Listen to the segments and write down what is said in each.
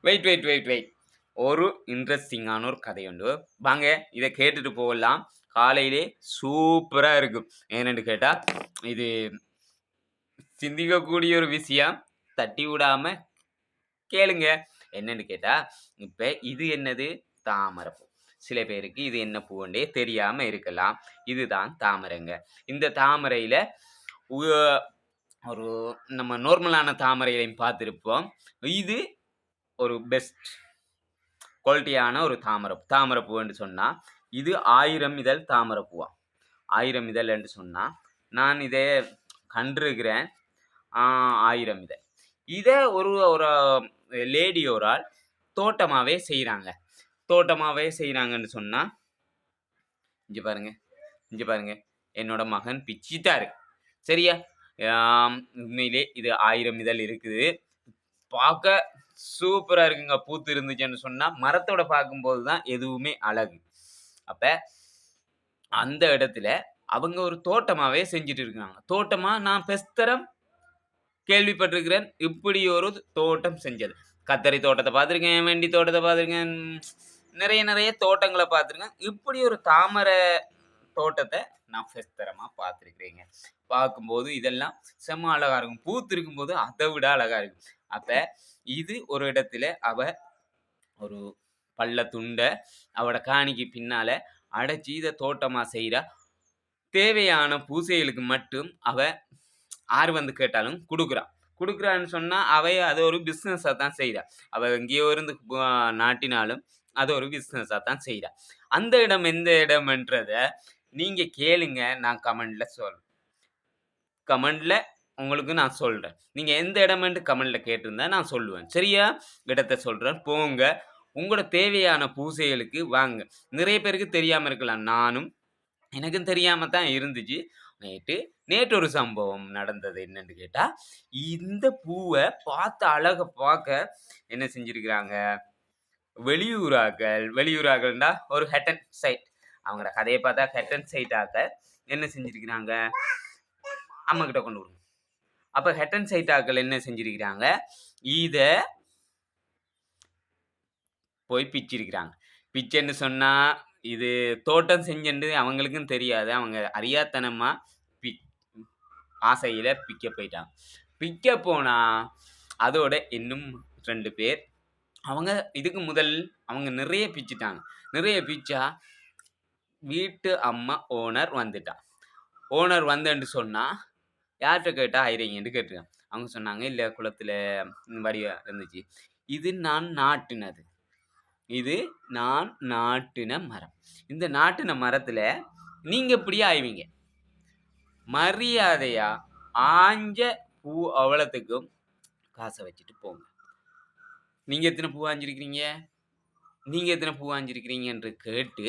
Wait, wait, wait, wait. ஒரு இன்ட்ரஸ்டிங்கான ஒரு கதை உண்டு. வாங்க இத கேட்டுட்டு போகலாம். காலையிலே சூப்பரா இருக்கும். ஏனென்று கேட்டா, இது சிந்திக்கக்கூடிய ஒரு விஷயம். தட்டி விடாம கேளுங்க. என்னன்னு கேட்டா, இப்ப இது என்னது? தாமரைப்பூ. சில பேருக்கு இது என்ன பூவுன்னே தெரியாம இருக்கலாம். இதுதான் தாமரைங்க. இந்த தாமரையில உ ஒரு நம்ம நார்மலான தாமரையையும் பார்த்திருப்போம். இது ஒரு பெஸ்ட் குவாலிட்டியான ஒரு தாமரைப்பூ என்று சொன்னா, இது 1000 இதழ் தாமரைப்பூவாம். 1000 இதழ் என்று சொன்னா, நான் இதை கண்டிருக்கிறேன். 1000 இதழ். இத ஒரு ஒரு லேடி ஒரு ஆள் தோட்டமாவே செய்றாங்க. தோட்டமாவே செய்றாங்கன்னு சொன்னா, இங்க பாருங்க, இங்க பாருங்க. என்னோட மகன் பிச்சிட்டாரு. சரியா? உண்மையிலே இது 1000 இதழ் இருக்குது. பார்க்க சூப்பரா இருக்குங்க. பூத்து இருந்துச்சுன்னு சொன்னா, மரத்தோட பார்க்கும்போது தான் எதுவுமே அழகு. அப்ப அந்த இடத்துல அவங்க ஒரு தோட்டமாவே செஞ்சுட்டு இருக்காங்க. தோட்டமா நான் பெஸ்தரம் கேள்விப்பட்டிருக்கிறேன். இப்படி ஒரு தோட்டம் செஞ்சது. கத்தரி தோட்டத்த பார்த்துருக்கேன், வெண்டி தோட்டத்த பார்த்துருக்கேன். நெறைய தோட்டங்கள பார்த்துருக்கேன். இப்படி ஒரு தாமரை தோட்டத்த நான் பெஸ்தரமா பார்த்துருக்கிறேங்க. பார்க்கும்போது இதெல்லாம் செம்ம அழகா இருக்கும். பூத்து இருக்கும்போது அத விட அழகா இருக்கும். அப்ப இது ஒரு இடத்துல அவ ஒரு பள்ள துண்ட அவட காணிக்கு பின்னால அடைச்சு இத தோட்டமா செய்றா. தேவையான பூசைகளுக்கு மட்டும் அவ யார் வந்து கேட்டாலும் குடுக்குறா. குடுக்குறான்னு சொன்னா, அவ அத ஒரு பிசினஸா தான் செய்றா. அவ எங்கேயோ இருந்து நாட்டினாலும் அத ஒரு பிசினஸா தான் செய்றா. அந்த இடம் எந்த இடம்ன்றத நீங்க கேளுங்க. நான் கமெண்ட்ல உங்களுக்கு நான் சொல்றேன். நீங்க எந்த இடம்ன்ட்டு கமெண்ட்ல கேட்டிருந்தா நான் சொல்லுவேன். சரியா? இடத்த சொல்றேன். போங்க. உங்களோட தேவையான பூசைகளுக்கு வாங்க. நிறைய பேருக்கு தெரியாம இருக்கலாம். எனக்கும் தெரியாம தான் இருந்துச்சு. நேற்று ஒரு சம்பவம் நடந்தது என்னன்னு கேட்டா, இந்த பூவ அழக பார்க்க என்ன செஞ்சிருக்கிறாங்க, வெளியூராக்கள்னா ஒரு ஹெட் அண்ட் சைட். அவங்களோட கதைய பார்த்தா ஹெட் அண்ட் சைட் ஆக்கள் என்ன செஞ்சிருக்கிறாங்க, அம்மாகிட்ட கொண்டு விடுங்க. அப்ப ஹெட் அண்ட் சைட் ஆக்கள் என்ன செஞ்சிருக்கிறாங்க, இத போய் பிச்சிருக்கிறாங்க. பிச்சைன்னு சொன்னா, இது தோட்டம் செஞ்சேன்ட்டு அவங்களுக்கும் தெரியாது. அவங்க அறியாத்தனமா பி ஆசையில பிக்க போயிட்டாங்க. பிக்க போனா, அதோட இன்னும் 2 பேர் அவங்க இதுக்கு முதல் அவங்க நிறைய பிச்சுட்டாங்க. நிறைய பிச்சா, வீட்டு அம்மா ஓனர் வந்துட்டா. ஓனர் வந்தேன்ட்டு சொன்னா, யார்ட்ட கேட்டா ஐறீங்கன்ட்டு கேட்டுருக்கான். அவங்க சொன்னாங்க, "இல்ல குளத்துல வடிவா இருந்துச்சு." இது நான் நாட்டுனது. இது நான் நாட்டுன மரம். இந்த நாட்டுன மரத்துல நீங்க எப்படி ஆய்வீங்க? மரியாதையா ஆஞ்ச பூ அவ்வளத்துக்கும் காச வச்சுட்டு போங்க. நீங்க எத்தன பூ ஆஞ்சிருக்கிறீங்க? நீங்க எத்தன பூ ஆஞ்சிருக்கிறீங்கன்று கேட்டு,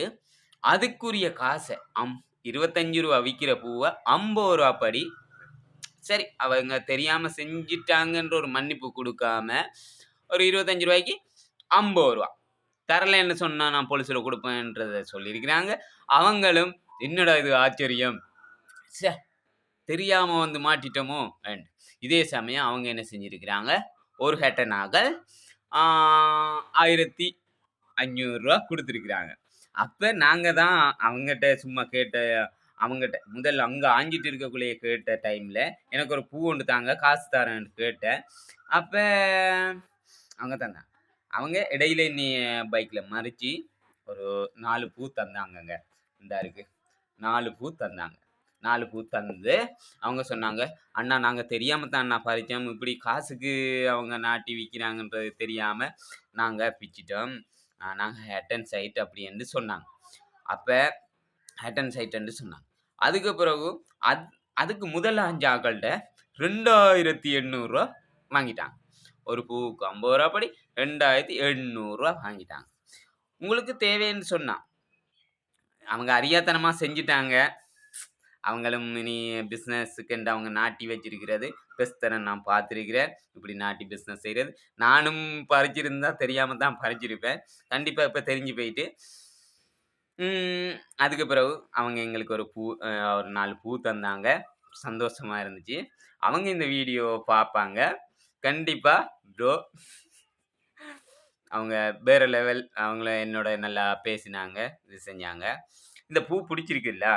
அதுக்குரிய காச ரூ. 25 விக்கிற பூவ ரூ. 50 படி சரி அவங்க தெரியாம செஞ்சுட்டாங்கன்ற ஒரு மன்னிப்பு குடுக்காம, ஒரு ரூ. 25க்கு ரூ. 50 தரலைன்னு சொன்னா நான் போலீஸ்ல குடுப்பேன்றத சொல்லியிருக்கிறாங்க. அவங்களும் என்னடா இது ஆச்சரியம்! ச்சே! தெரியாம வந்து மாட்டிட்டோமோ! இதே சமயம் அவங்க என்ன செஞ்சிருக்கிறாங்க, ஒரு ஹெட்ட நாகள் ஆ ரூ. 1500 குடுத்திருக்கிறாங்க. அப்ப நாங்க தான் அவங்கட்ட சும்மா கேட்ட அவங்கட்ட முதல்ல அங்க ஆஞ்சிட்டு இருக்கக்குள்ளயே கேட்ட டைம்ல, எனக்கு ஒரு பூ ஒண்ணு தாங்க, காசு தரேன்னு கேட்டேன். அப்ப அவங்க தந்தாங்க. அவங்க இடையில என்னைய பைக்ல மறிச்சு, ஒரு 4 பூ தந்தாங்கங்க. இந்தா இருக்கு. 4 பூ தந்தாங்க. 4 பூ தந்து, அவங்க சொன்னாங்க, "அண்ணா நாங்க தெரியாம தான் அண்ணா பறிச்சோம். இப்படி காசுக்கு அவங்க நாட்டி விக்கிறாங்கன்றது தெரியாம நாங்க பிச்சிட்டோம். நாங்க ஹெட் அண்ட் சைட்" அப்படின்னு சொன்னாங்க. அப்ப ஹெட் அண்ட் சைட்ன்னு சொன்னாங்க. அதுக்கு பிறகு அத் அதுக்கு முதல் 5 ஆக்கள்ட்ட ரூ. 2800 வாங்கிட்டாங்க. ஒரு பூவுக்கு ரூ. 50 படி ரூ. 2800 வாங்கிட்டாங்க. உங்களுக்கு தேவைன்னு சொன்னா, அவங்க அறியாத்தனமா செஞ்சுட்டாங்க. அவங்களும் இனி பிசினஸ்க்குன்ட்டு அவங்க நாட்டி வச்சிருக்கிறது பெஸ்தரம் நான் பார்த்திருக்கிறேன். இப்படி நாட்டி பிசினஸ் செய்றது. நானும் பறிச்சிருந்தா தெரியாம தான் பறிச்சிருப்பேன். கண்டிப்பா இப்ப தெரிஞ்சு போயிட்டு. அதுக்கு பிறகு அவங்க எங்களுக்கு ஒரு 4 பூ தந்தாங்க. சந்தோஷமா இருந்துச்சு. அவங்க இந்த வீடியோ பார்ப்பாங்க. கண்டிப்பா ப்ரோ அவங்க வேற லெவல். அவங்கள என்னோட நல்லா பேசினாங்க, இது செஞ்சாங்க. இந்த பூ பிடிச்சிருக்குல்ல?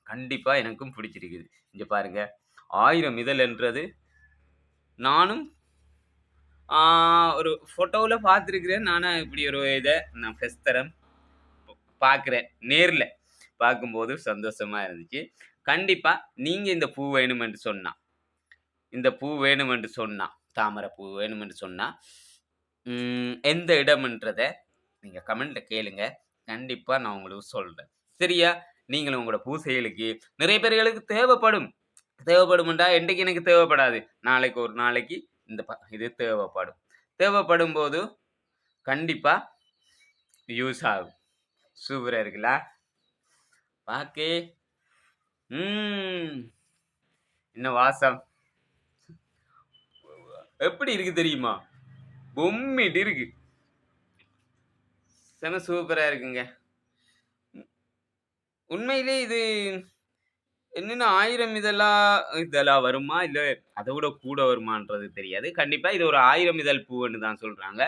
கண்டிப்பா எனக்கும் பிடிச்சிருக்குது. இங்க பாருங்க. 1000 இதழ்ன்றது நானும் ஆ ஒரு ஃபோட்டோல பார்த்துருக்கிறேன். ஆனா இப்படி ஒரு நான் ஃபர்ஸ்ட் தரம் பார்க்குறேன். நேர்ல பார்க்கும்போது சந்தோஷமா இருந்துச்சு. கண்டிப்பா நீங்க இந்த பூ வேணும் என்று சொன்னா, இந்த பூ வேணும் என்று சொன்னா, தாமரை பூ வேணும் என்று சொன்னா, எந்த இடம்ன்றத நீங்க கமெண்ட்ல கேளுங்க. கண்டிப்பா நான் உங்களுக்கு சொல்றேன். சரியா? நீங்களும் உங்களோட பூசைகளுக்கு நிறைய பேர்களுக்கு தேவைப்படும். தேவைப்படும்டா இன்றைக்கு எனக்கு தேவைப்படாது. நாளைக்கு ஒரு நாளைக்கு இந்த இது தேவைப்படும். தேவைப்படும்போது கண்டிப்பா யூஸ் ஆகும். சூப்பரா இருக்குல்ல? பாக்கே என்ன வாசம். எப்படி இருக்கு தெரியுமா? பொம்மிட்டு இருக்கு. செம சூப்பரா இருக்குங்க. உண்மையிலே இது என்னன்னா 1000 இதழா வருமா? இல்ல அத விட கூட வருமான்றது தெரியாது. கண்டிப்பா இது ஒரு 1000 இதழ் பூவுன்னு தான் சொல்றாங்க.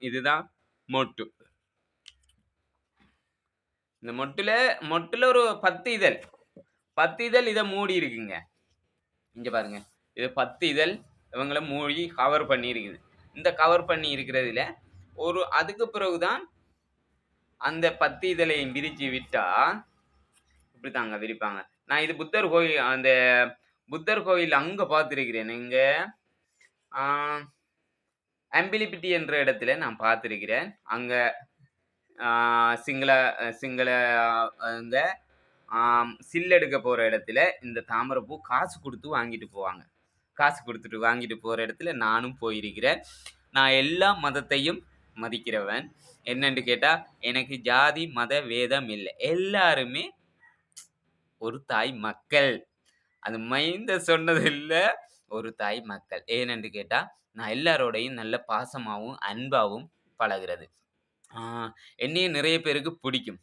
இதுதான் மொட்டு. இந்த மொட்டுல ஒரு 10 இதழ். 10 இதழ் இத மூடி இருக்குங்க. இங்க பாருங்க. இது 10 இதழ் இவங்கள மூடி கவர் பண்ணி இருக்குது. இந்த கவர் பண்ணி இருக்கிறதுல அதுக்கு பிறகு தான் அந்த 10 இதழையும் விரிச்சு விட்டா, இப்படித்தாங்க விரிப்பாங்க. நான் இது புத்தர் கோயில் அங்க பார்த்திருக்கிறேன். எங்க? ஆ அம்பிலிப்பிட்டி என்ற இடத்துல நான் பார்த்திருக்கிறேன். அங்க ஆ சிங்கள சிங்கள இந்த சில் எடுக்க போற இடத்துல இந்த தாமரைப்பூ காசு குடுத்து வாங்கிட்டு போவாங்க. காசு குடுத்துட்டு வாங்கிட்டு போற இடத்துல நானும் போயிருக்கிறேன். நான் எல்லா மதத்தையும் மதிக்கிறவன். என்னன்னு கேட்டா, எனக்கு ஜாதி, மத வேதம் இல்ல. எல்லாருமே ஒரு தாய் மக்கள். அது மைந்த சொன்னது இல்ல. ஒரு தாய் மக்கள். ஏனென்று கேட்டா, நான் எல்லாரோடையும் நல்ல பாசமாவும், அன்பாவும் பழகுறது. என்னையும் நிறைய பேருக்கு பிடிக்கும்.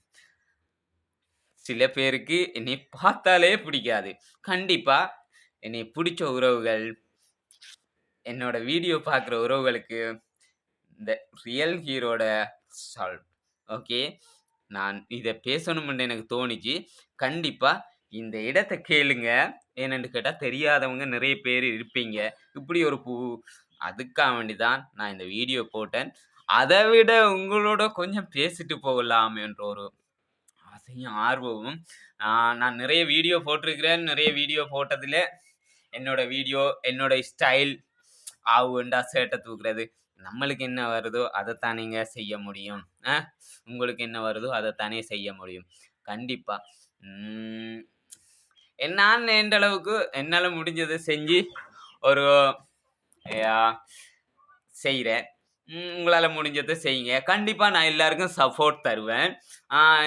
சில பேருக்கு என்னைய பார்த்தாலே பிடிக்காது. கண்டிப்பா என்னைய பிடிச்ச உறவுகள், என்னோட வீடியோ பார்க்குற உறவுகளுக்கு இந்த ரியல் ஹீரோட சால்ட். ஓகே. நான் இத பேசணும்னு எனக்கு தோணிச்சு. கண்டிப்பா இந்த இடத்த கேளுங்க. ஏனென்று கேட்டா தெரியாதவங்க நிறைய பேர் இருப்பீங்க. இப்படி ஒரு பூ அதுக்காக வேண்டி தான் நான் இந்த வீடியோ போட்டேன். அத விட உங்களோட கொஞ்சம் பேசிட்டு போகலாம் என்ற ஒரு ஆசையும், ஆர்வமும். நான் நிறைய வீடியோ போட்டிருக்கிறேன். நிறைய வீடியோ போட்டதில என்னோட ஸ்டைல் ஆவுண்டா சேட்ட தூக்குறது. நம்மளுக்கு என்ன வருதோ அதத்தானேங்க செய்ய முடியும். உங்களுக்கு என்ன வருதோ அதத்தானே செய்ய முடியும். கண்டிப்பா. நான் எந்த அளவுக்கு என்னால முடிஞ்சத செஞ்சு ஒரு செய்றேன். உங்களால முடிஞ்சத செய்யுங்க. கண்டிப்பா நான் எல்லாருக்கும் சப்போர்ட் தருவேன்.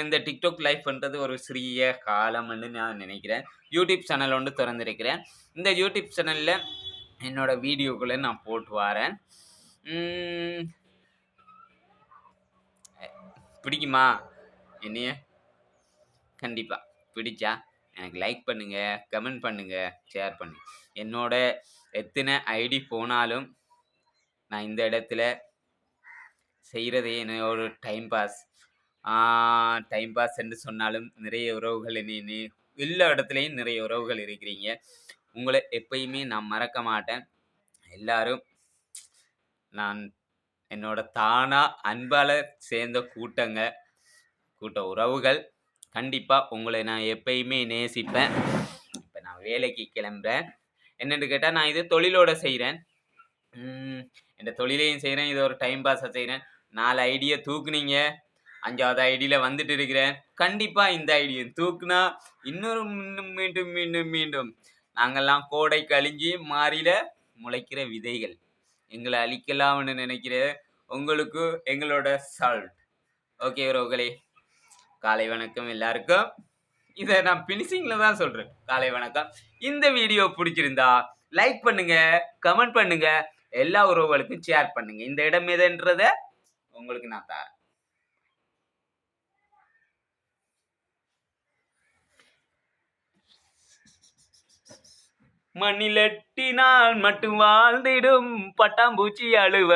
இந்த TikTok லைவ் பண்றது ஒரு சிறிய காலம்னு நான் நினைக்கிறேன். யூடியூப் சேனல் ஒன்று திறந்திருக்கிறேன். இந்த யூடியூப் சேனல்ல என்னோட வீடியோக்கள நான் போட்டு வாரேன். பிடிக்குமா என்னைய? கண்டிப்பா. பிடிச்சா எனக்கு லைக் பண்ணுங்க, கமெண்ட் பண்ணுங்க, ஷேர் பண்ணுங்க. என்னோட எத்தனை ஐடி போனாலும் நான் இந்த இடத்துல செய்றதே ஒரு டைம் பாஸ். டைம் பாஸ் என்று சொன்னாலும் நிறைய உறவுகள் எல்லா இடத்துலயும் நிறைய உறவுகள் இருக்கிறீங்க. உங்கள எப்பயுமே நான் மறக்க மாட்டேன். எல்லாரும் நான் என்னோட தானா அன்பால சேர்ந்த கூட்ட உறவுகள். கண்டிப்பா உங்களை நான் எப்பயுமே நேசிப்பேன். இப்ப நான் வேலைக்கு கிளம்புறேன். என்னன்னு கேட்டா, நான் இது தொழிலோட செய்றேன். இந்த தொழிலையும் செய்றேன். இது ஒரு டைம் பாஸா செய்றேன். 4 ஐடிய தூக்குனீங்க. 5வது ஐடியில வந்துட்டு இருக்கிறேன். கண்டிப்பா இந்த ஐடிய தூக்குனா மீண்டும் நாங்கெல்லாம் கோடை கழிஞ்சு மாறில முளைக்கிற விதைகள். எங்களை அழிக்கலாம்னு நினைக்கிற உங்களுக்கு எங்களோட சால்ட். ஓகே உறவுகளே, காலை வணக்கம் எல்லாருக்கும். இதை நான் பினிஷிங்ல தான் சொல்றேன். காலை வணக்கம். இந்த வீடியோ பிடிச்சிருந்தா லைக் பண்ணுங்க, கமெண்ட் பண்ணுங்க, எல்லா உறவுகளுக்கும் ஷேர் பண்ணுங்க. இந்த இடம் எதுன்றத உங்களுக்கு நான் தரேன். மண்ணிலட்டினால் மட்டும் வாழ்ந்திடும் பட்டாம்பூச்சி அழுவ